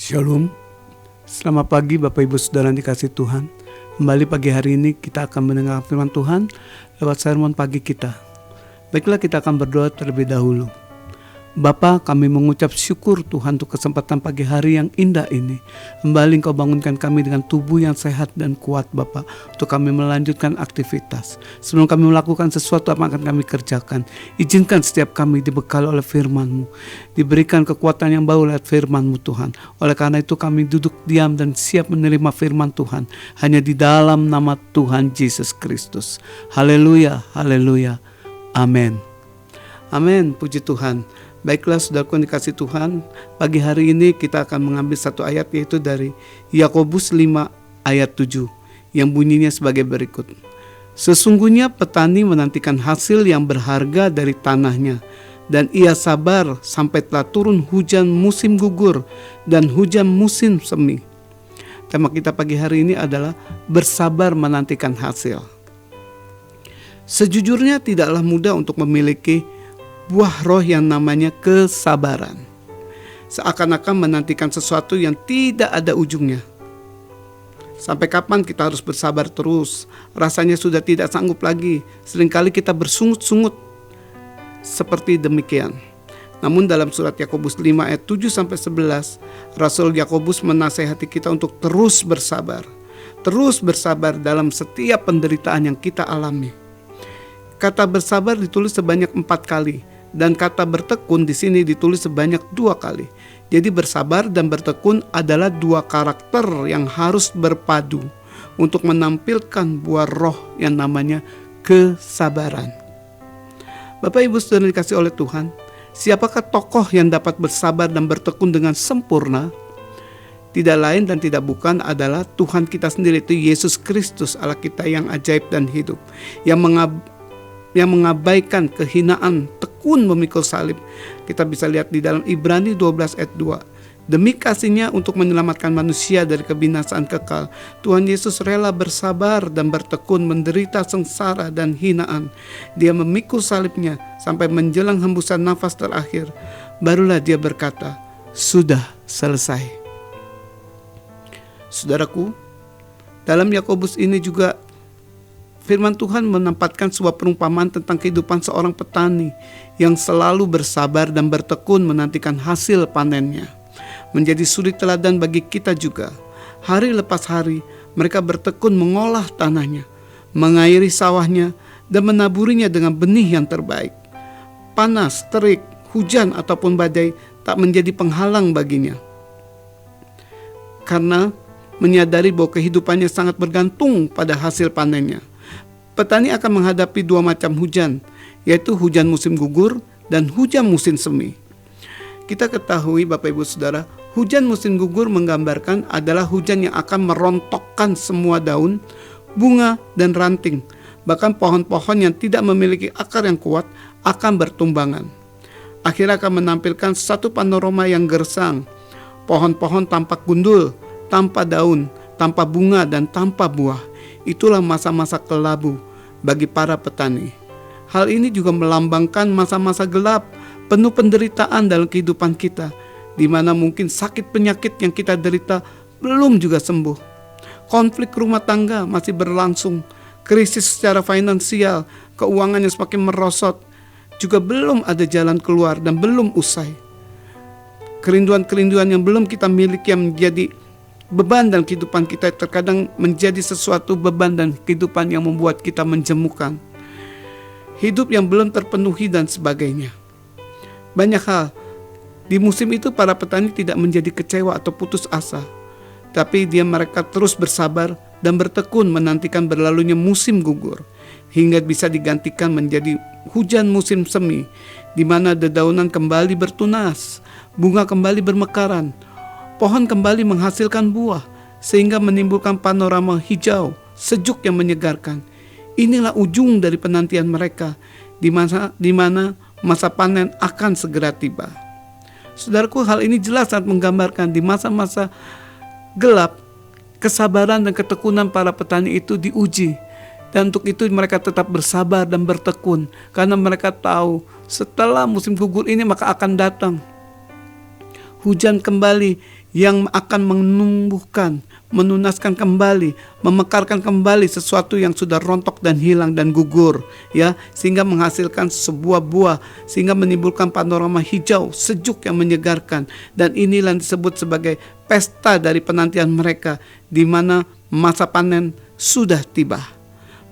Shalom, selamat pagi Bapak Ibu Saudara yang dikasihi Tuhan. Kembali pagi hari ini kita akan mendengar firman Tuhan lewat sermon pagi kita. Baiklah, kita akan berdoa terlebih dahulu. Bapa, kami mengucap syukur Tuhan untuk kesempatan pagi hari yang indah ini. Kembali Engkau bangunkan kami dengan tubuh yang sehat dan kuat Bapa, untuk kami melanjutkan aktivitas. Sebelum kami melakukan sesuatu apa yang akan kami kerjakan, izinkan setiap kami dibekali oleh firman-Mu, diberikan kekuatan yang baru lewat firman-Mu Tuhan. Oleh karena itu kami duduk diam dan siap menerima firman Tuhan, hanya di dalam nama Tuhan Yesus Kristus. Haleluya, haleluya, amin. Amin, puji Tuhan. Baiklah saudaraku yang dikasih Tuhan, pagi hari ini kita akan mengambil satu ayat, yaitu dari Yakobus 5 ayat 7 yang bunyinya sebagai berikut. Sesungguhnya petani menantikan hasil yang berharga dari tanahnya, dan ia sabar sampai telah turun hujan musim gugur dan hujan musim semi. Tema kita pagi hari ini adalah bersabar menantikan hasil. Sejujurnya tidaklah mudah untuk memiliki buah roh yang namanya kesabaran. Seakan-akan menantikan sesuatu yang tidak ada ujungnya. Sampai kapan kita harus bersabar terus? Rasanya sudah tidak sanggup lagi. Seringkali kita bersungut-sungut seperti demikian. Namun dalam surat Yakobus 5 ayat 7-11, Rasul Yakobus menasihati kita untuk terus bersabar. Terus bersabar dalam setiap penderitaan yang kita alami. Kata bersabar ditulis sebanyak 4 kali. Dan kata bertekun di sini ditulis sebanyak 2 kali. Jadi bersabar dan bertekun adalah 2 karakter yang harus berpadu untuk menampilkan buah roh yang namanya kesabaran. Bapak Ibu Saudara dikasih oleh Tuhan, siapakah tokoh yang dapat bersabar dan bertekun dengan sempurna? Tidak lain dan tidak bukan adalah Tuhan kita sendiri, itu Yesus Kristus, Allah kita yang ajaib dan hidup, yang mengabaikan kehinaan, tekun memikul salib. Kita bisa lihat di dalam Ibrani 12 ayat 2. Demi kasihnya untuk menyelamatkan manusia dari kebinasaan kekal, Tuhan Yesus rela bersabar dan bertekun menderita sengsara dan hinaan. Dia memikul salibnya sampai menjelang hembusan nafas terakhir. Barulah dia berkata, sudah selesai. Saudaraku, dalam Yakobus ini juga firman Tuhan menempatkan sebuah perumpamaan tentang kehidupan seorang petani yang selalu bersabar dan bertekun menantikan hasil panennya. Menjadi suri teladan bagi kita juga. Hari lepas hari mereka bertekun mengolah tanahnya, mengairi sawahnya, dan menaburinya dengan benih yang terbaik. Panas, terik, hujan ataupun badai tak menjadi penghalang baginya. Karena menyadari bahwa kehidupannya sangat bergantung pada hasil panennya. Petani akan menghadapi 2 macam hujan, yaitu hujan musim gugur dan hujan musim semi. Kita ketahui Bapak Ibu Saudara, hujan musim gugur menggambarkan adalah hujan yang akan merontokkan semua daun, bunga, dan ranting. Bahkan pohon-pohon yang tidak memiliki akar yang kuat akan bertumbangan. Akhirnya akan menampilkan satu panorama yang gersang. Pohon-pohon tampak gundul, tanpa daun, tanpa bunga, dan tanpa buah. Itulah masa-masa kelabu bagi para petani. Hal ini juga melambangkan masa-masa gelap, penuh penderitaan dalam kehidupan kita, di mana mungkin sakit penyakit yang kita derita belum juga sembuh. Konflik rumah tangga masih berlangsung, krisis secara finansial, keuangan yang semakin merosot, juga belum ada jalan keluar dan belum usai. Kerinduan-kerinduan yang belum kita miliki yang menjadi beban dalam kehidupan kita terkadang menjadi sesuatu beban dan kehidupan yang membuat kita menjemukan. Hidup yang belum terpenuhi dan sebagainya. Banyak hal. Di musim itu para petani tidak menjadi kecewa atau putus asa. Tapi mereka terus bersabar dan bertekun menantikan berlalunya musim gugur. Hingga bisa digantikan menjadi hujan musim semi, di mana dedaunan kembali bertunas, bunga kembali bermekaran, pohon kembali menghasilkan buah, sehingga menimbulkan panorama hijau, sejuk yang menyegarkan. Inilah ujung dari penantian mereka, di mana masa panen akan segera tiba. Saudaraku, hal ini jelas saat menggambarkan di masa-masa gelap, kesabaran dan ketekunan para petani itu diuji. Dan untuk itu mereka tetap bersabar dan bertekun, karena mereka tahu setelah musim gugur ini maka akan datang hujan kembali yang akan menumbuhkan, menunaskan kembali, memekarkan kembali sesuatu yang sudah rontok dan hilang dan gugur, ya, sehingga menghasilkan sebuah buah, sehingga menimbulkan panorama hijau sejuk yang menyegarkan. Dan inilah yang disebut sebagai pesta dari penantian mereka, di mana masa panen sudah tiba.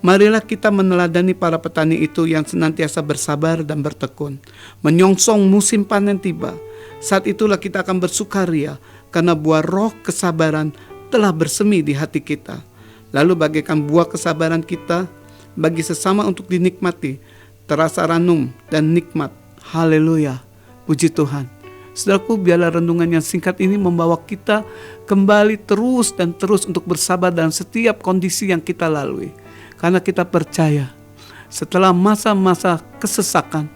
Marilah kita meneladani para petani itu yang senantiasa bersabar dan bertekun, menyongsong musim panen tiba. Saat itulah kita akan bersukaria, karena buah roh kesabaran telah bersemi di hati kita. Lalu bagaikan buah kesabaran kita bagi sesama untuk dinikmati, terasa ranum dan nikmat. Haleluya, puji Tuhan. Saudaraku, biarlah renungan yang singkat ini membawa kita kembali terus dan terus untuk bersabar dalam setiap kondisi yang kita lalui. Karena kita percaya setelah masa-masa kesesakan,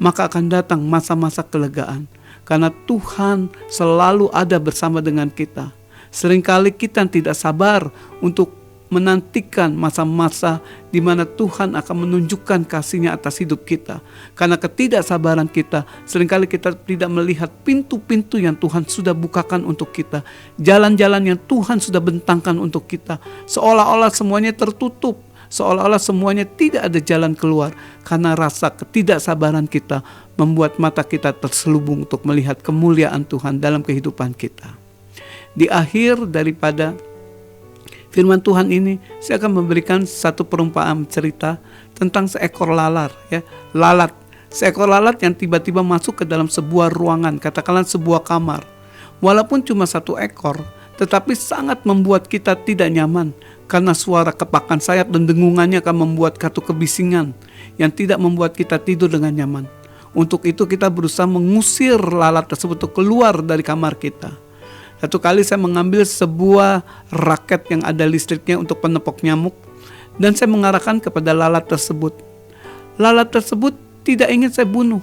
maka akan datang masa-masa kelegaan. Karena Tuhan selalu ada bersama dengan kita. Seringkali kita tidak sabar untuk menantikan masa-masa di mana Tuhan akan menunjukkan kasih-Nya atas hidup kita. Karena ketidaksabaran kita, seringkali kita tidak melihat pintu-pintu yang Tuhan sudah bukakan untuk kita. Jalan-jalan yang Tuhan sudah bentangkan untuk kita. Seolah-olah semuanya tertutup. Seolah-olah semuanya tidak ada jalan keluar. Karena rasa ketidaksabaran kita membuat mata kita terselubung untuk melihat kemuliaan Tuhan dalam kehidupan kita. Di akhir daripada firman Tuhan ini, saya akan memberikan satu perumpamaan cerita tentang seekor lalat, ya, lalat. Seekor lalat yang tiba-tiba masuk ke dalam sebuah ruangan, katakanlah sebuah kamar. Walaupun cuma satu ekor, tetapi sangat membuat kita tidak nyaman, karena suara kepakan sayap dan dengungannya akan membuat satu kebisingan yang tidak membuat kita tidur dengan nyaman. Untuk itu kita berusaha mengusir lalat tersebut untuk keluar dari kamar kita. Satu kali saya mengambil sebuah raket yang ada listriknya untuk penepok nyamuk, dan saya mengarahkan kepada lalat tersebut. Lalat tersebut tidak ingin saya bunuh,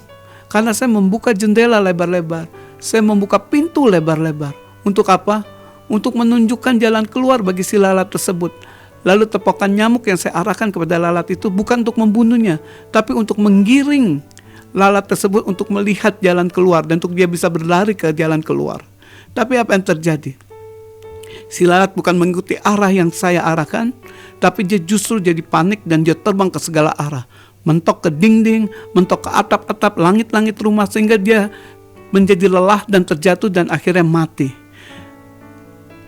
karena saya membuka jendela lebar-lebar, saya membuka pintu lebar-lebar. Untuk apa? Untuk menunjukkan jalan keluar bagi si lalat tersebut. Lalu tepokan nyamuk yang saya arahkan kepada lalat itu bukan untuk membunuhnya, tapi untuk menggiring lalat tersebut untuk melihat jalan keluar dan untuk dia bisa berlari ke jalan keluar. Tapi apa yang terjadi? Si lalat bukan mengikuti arah yang saya arahkan, tapi dia justru jadi panik dan dia terbang ke segala arah. Mentok ke dinding, mentok ke atap-atap, langit-langit rumah, sehingga dia menjadi lelah dan terjatuh dan akhirnya mati.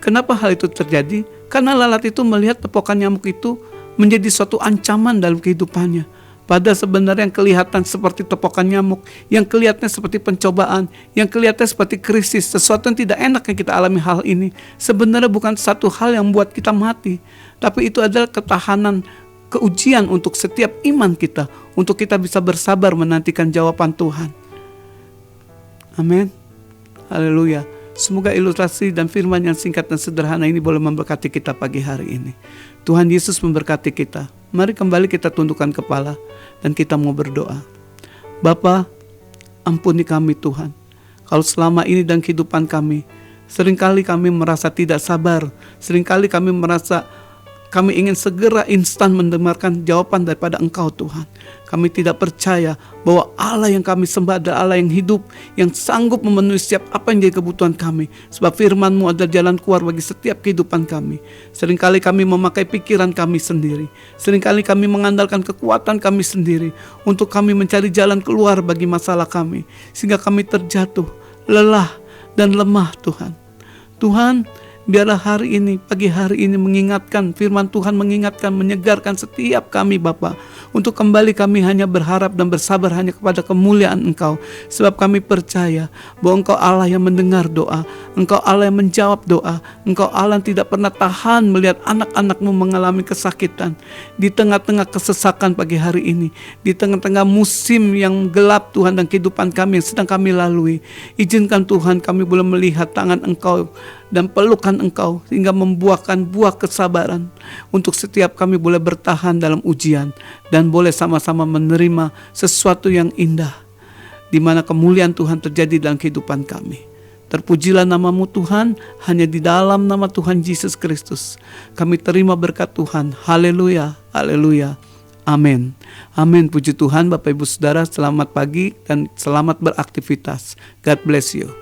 Kenapa hal itu terjadi? Karena lalat itu melihat tepokan nyamuk itu menjadi suatu ancaman dalam kehidupannya. Pada sebenarnya yang kelihatan seperti tepokan nyamuk, yang kelihatannya seperti pencobaan, yang kelihatannya seperti krisis, sesuatu yang tidak enak yang kita alami hal ini, sebenarnya bukan satu hal yang membuat kita mati, tapi itu adalah ketahanan, keujian untuk setiap iman kita, untuk kita bisa bersabar menantikan jawaban Tuhan. Amin. Haleluya. Semoga ilustrasi dan firman yang singkat dan sederhana ini boleh memberkati kita pagi hari ini. Tuhan Yesus memberkati kita. Mari kembali kita tundukkan kepala dan kita mau berdoa. Bapa, ampuni kami Tuhan. Kalau selama ini dalam kehidupan kami, seringkali kami merasa tidak sabar. Seringkali kami merasa kami ingin segera instan mendengarkan jawaban daripada Engkau Tuhan. Kami tidak percaya bahwa Allah yang kami sembah adalah Allah yang hidup, yang sanggup memenuhi setiap apa yang jadi kebutuhan kami. Sebab firman-Mu adalah jalan keluar bagi setiap kehidupan kami. Seringkali kami memakai pikiran kami sendiri. Seringkali kami mengandalkan kekuatan kami sendiri untuk kami mencari jalan keluar bagi masalah kami. Sehingga kami terjatuh, lelah dan lemah Tuhan. Tuhan, biarlah hari ini, pagi hari ini mengingatkan, firman Tuhan mengingatkan, menyegarkan setiap kami Bapa. Untuk kembali kami hanya berharap dan bersabar hanya kepada kemuliaan Engkau. Sebab kami percaya bahwa Engkau Allah yang mendengar doa. Engkau Allah yang menjawab doa. Engkau Allah yang tidak pernah tahan melihat anak-anak-Mu mengalami kesakitan. Di tengah-tengah kesesakan pagi hari ini, di tengah-tengah musim yang gelap Tuhan dan kehidupan kami yang sedang kami lalui, izinkan Tuhan kami boleh melihat tangan Engkau dan pelukan Engkau sehingga membuahkan buah kesabaran untuk setiap kami boleh bertahan dalam ujian dan boleh sama-sama menerima sesuatu yang indah di mana kemuliaan Tuhan terjadi dalam kehidupan kami. Terpujilah nama-Mu Tuhan, hanya di dalam nama Tuhan Yesus Kristus kami terima berkat Tuhan. Haleluya, haleluya, amin. Amin, puji Tuhan. Bapak Ibu Saudara, selamat pagi dan selamat beraktivitas. God bless you.